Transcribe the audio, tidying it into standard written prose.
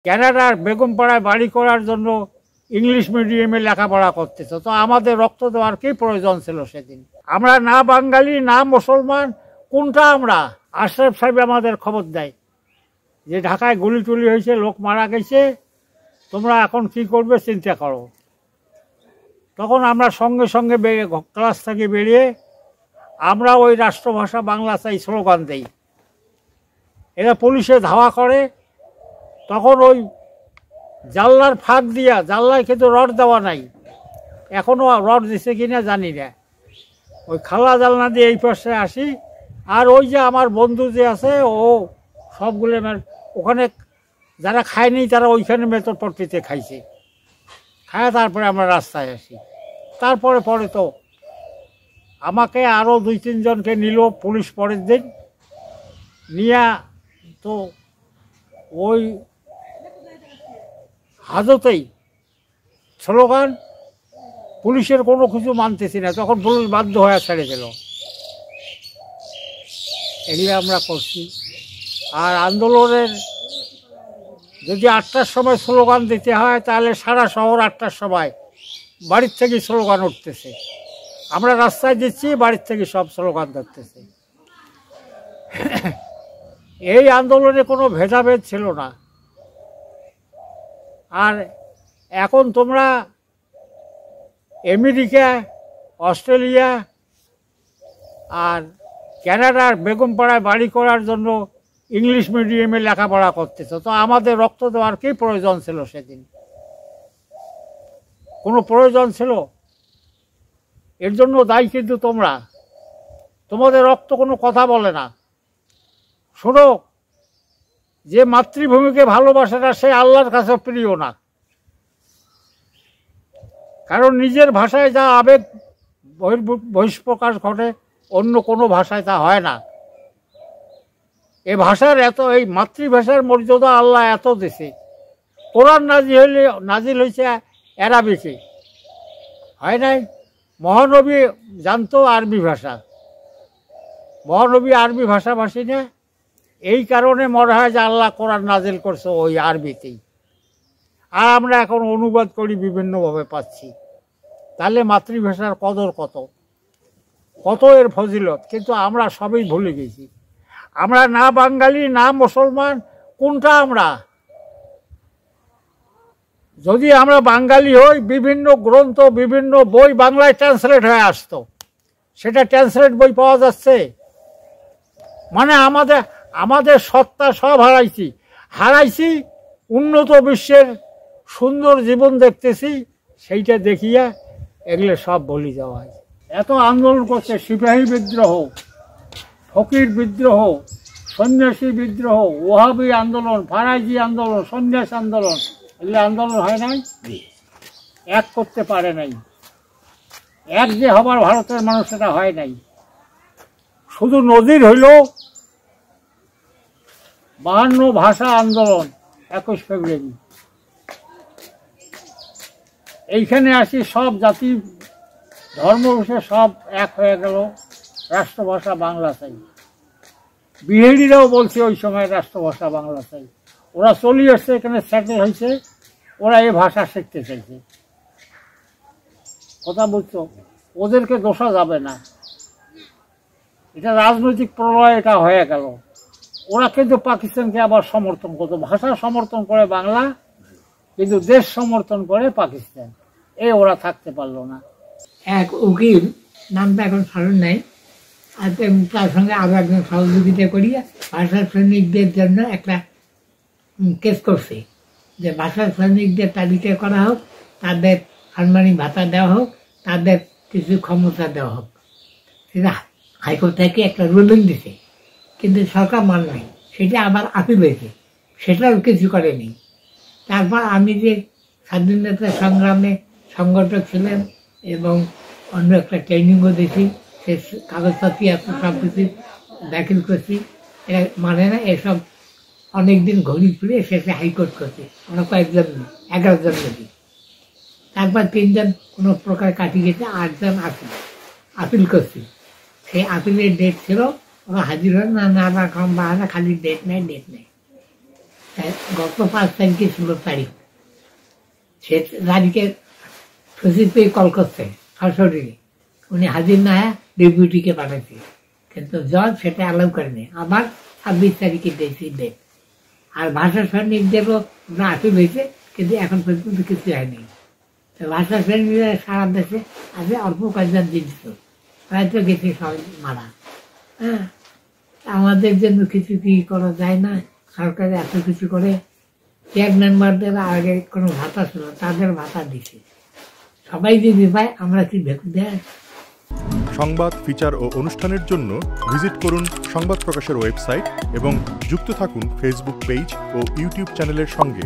কানাডার বেগমপাড়ায় বাড়ি করার জন্য ইংলিশ মিডিয়ামে লেখাপড়া করতেছে। তো আমাদের রক্ত দেওয়ার কি প্রয়োজন ছিল সেদিন? আমরা না বাঙালি না মুসলমান, কোনটা আমরা? আশরাফ সাহেব আমাদের খবর দেয় যে ঢাকায় গুলি টুলি হয়েছে, লোক মারা গেছে, তোমরা এখন কি করবে চিন্তা করো। তখন আমরা সঙ্গে সঙ্গে ক্লাস থেকে বেরিয়ে আমরা ওই রাষ্ট্রভাষা বাংলা চাই স্লোগান দেই। এরা পুলিশে ধাওয়া করে, তখন ওই জানলার ফাঁক দিয়া, জানলায় কিন্তু রড দেওয়া নাই, এখনও রড দিছে কিনা জানি না, ওই খালা জানলা দিয়ে এই পাশে আসি। আর ওই যে আমার বন্ধু যে আছে, ও সবগুলো ওখানে যারা খায়নি তারা ওইখানে মেতরপট্টিতে খাইছে, খায় তারপরে আমরা রাস্তায় আসি। তারপরে পরে তো আমাকে আরও 2-3 জনকে নিল পুলিশ পরের দিন নিয়ে, তো ওই হাজতেই স্লোগান, পুলিশের কোনো কিছু মানতেছি না, তখন পুলিশ বাধ্য হয়ে ছেড়ে দিল। এগুলো আমরা করছি। আর আন্দোলনের যদি 8টার সময় স্লোগান দিতে হয়, তাহলে সারা শহর 8টার সময় বাড়ির থেকে স্লোগান উঠতেছে, আমরা রাস্তায় দিচ্ছি, বাড়ির থেকে সব স্লোগান ধরতেছে। এই আন্দোলনে কোনো ভেদাভেদ ছিল না। আর এখন তোমরা আমেরিকা, অস্ট্রেলিয়া আর কানাডার বেগমপাড়ায় বাড়ি করার জন্য ইংলিশ মিডিয়ামে লেখাপড়া করতেছ। তো আমাদের রক্ত দেওয়ার কি প্রয়োজন ছিল সেদিন? কোনো প্রয়োজন ছিল? এর জন্য দায়ী কিন্তু তোমরা, তোমাদের রক্ত কোনো কথা বলে না। শোনো, যে মাতৃভূমিকে ভালোবাসে না সে আল্লাহর কাছে প্রিয় না, কারণ নিজের ভাষায় যা আবেগ বহিঃপ্রকাশ ঘটে অন্য কোনো ভাষায় তা হয় না। এ ভাষার এই মাতৃভাষার মর্যাদা আল্লাহ এত দিছে। কোরআন নাজিল হয়েছে অ্যারাবিকে, হয় নাই? মহানবী জানতো আরবি ভাষা, মহানবী আরবি ভাষাভাষী না, এই কারণে মনে হয় যে আল্লাহ কোরআন নাজিল করছে ওই আরবিতেই। আর আমরা এখন অনুবাদ করি, বিভিন্নভাবে পাচ্ছি। তাহলে মাতৃভাষার কদর কত, কত এর ফজিলত, কিন্তু আমরা সবই ভুলে গেছি। আমরা না বাঙালি না মুসলমান, কোনটা আমরা? যদি আমরা বাঙালি হই, বিভিন্ন গ্রন্থ, বিভিন্ন বই বাংলায় ট্রান্সলেট হয়ে আসতো, সেটা ট্রান্সলেট বই পাওয়া যাচ্ছে? মানে আমাদের সত্তা সব হারাইছি, উন্নত বিশ্বের সুন্দর জীবন দেখতেছি, সেইটা দেখিয়া এগুলো সব বলি যাওয়া হয়। এত আন্দোলন করছে, সিপাহী বিদ্রোহ, ফকির বিদ্রোহ, সন্ন্যাসী বিদ্রোহ, ওহাবি আন্দোলন, ফারাইজি আন্দোলন, সন্ন্যাস আন্দোলন, এগুলো আন্দোলন হয় নাই? এক করতে পারে নাই। এক যে হবার ভারতের মানুষ, সেটা হয় নাই। শুধু নজির হইল 52 ভাষা আন্দোলন 21 ফেব্রুয়ারি। এইখানে আসি সব জাতি ধর্ম বসে সব এক হয়ে গেল, রাষ্ট্রভাষা বাংলা চাই। বিহারিরাও বলছে ওই সময় রাষ্ট্রভাষা বাংলা চাই। ওরা চলে আসছে, এখানে সেটেল হয়েছে, ওরা এই ভাষা শিখতে চাইছে। কথা বলছো, ওদেরকে দোষা যাবে না, এটা রাজনৈতিক প্রলয়, এটা হয়ে গেল। ওরা কিন্তু পাকিস্তানকে আবার সমর্থন করতো, ভাষা সমর্থন করে বাংলা, কিন্তু দেশ সমর্থন করে পাকিস্তান। ওরা থাকতে পারলো না। এক উকিল, নামটা এখন স্মরণ নাই, আর তার সঙ্গে আরো একজন সহযোগিতা করিয়া ভাষা শ্রমিকদের জন্য একটা কেস করছে যে ভাষা শ্রমিকদের তালিকা করা হোক, তাদের সম্মানী ভাতা দেওয়া হোক, তাদের কিছু ক্ষমতা দেওয়া হোক। সেটা হাইকোর্ট থেকে একটা রুলিং দিছে, কিন্তু সরকার মান নাই, সেটা আবার আপিল হয়েছে, সেটাও কিছু করেনি। তারপর আমি যে স্বাধীনতা সংগ্রামে সংগঠক ছিলেন এবং অন্য একটা ট্রেনিংও দিয়েছি, সে কাগজপাতি এত সব কিছু দাখিল করছি, এরা মানে না। এসব অনেকদিন ঘড়ি ফিরে শেষে হাইকোর্ট করছে, আমরা কয়েকজন 11 জন নাকি। তারপর 3 জন কোনো প্রকার কাটিয়ে গেছে, 8 জন আপিল করছি। সেই আপিলের ডেট ছিল, ওরা হাজির হয় না, নানা রকম বাহানা, খালি ডেট নেই। গত 5 তারিখে ছিল তারিখ, সে তারিখে সচিব পেয়ে কল করছে সরাসরি, উনি হাজির না হয় ডেপুটিকে পাঠাচ্ছে, কিন্তু জজ সেটা অ্যালাউ করেনি। আবার 26 তারিখে দিয়েছি ডেট। আর ভাষা সৈনিকদেরও আপিল হয়েছে, কিন্তু এখন পর্যন্ত কিছু হয়নি। তো ভাষা সৈনিকরা সারা দেশে আছে, অল্প কয়েকজন দিয়েছিল, হয়তো গেছে সবাই মারা। হ্যাঁ, আমাদের জন্য কিছু কি করা যায় না? সরকার এত কিছু করে। চেয়ার মেম্বারদের আগে কোনো ভাতা ছিল, তাদের ভাতা দিছে, সবাই যদি পায়, আমরা কি ভেতর দেয়? সংবাদ, ফিচার ও অনুষ্ঠানের জন্য ভিজিট করুন সংবাদ প্রকাশের ওয়েবসাইট এবং যুক্ত থাকুন ফেসবুক পেজ ও ইউটিউব চ্যানেলের সঙ্গে।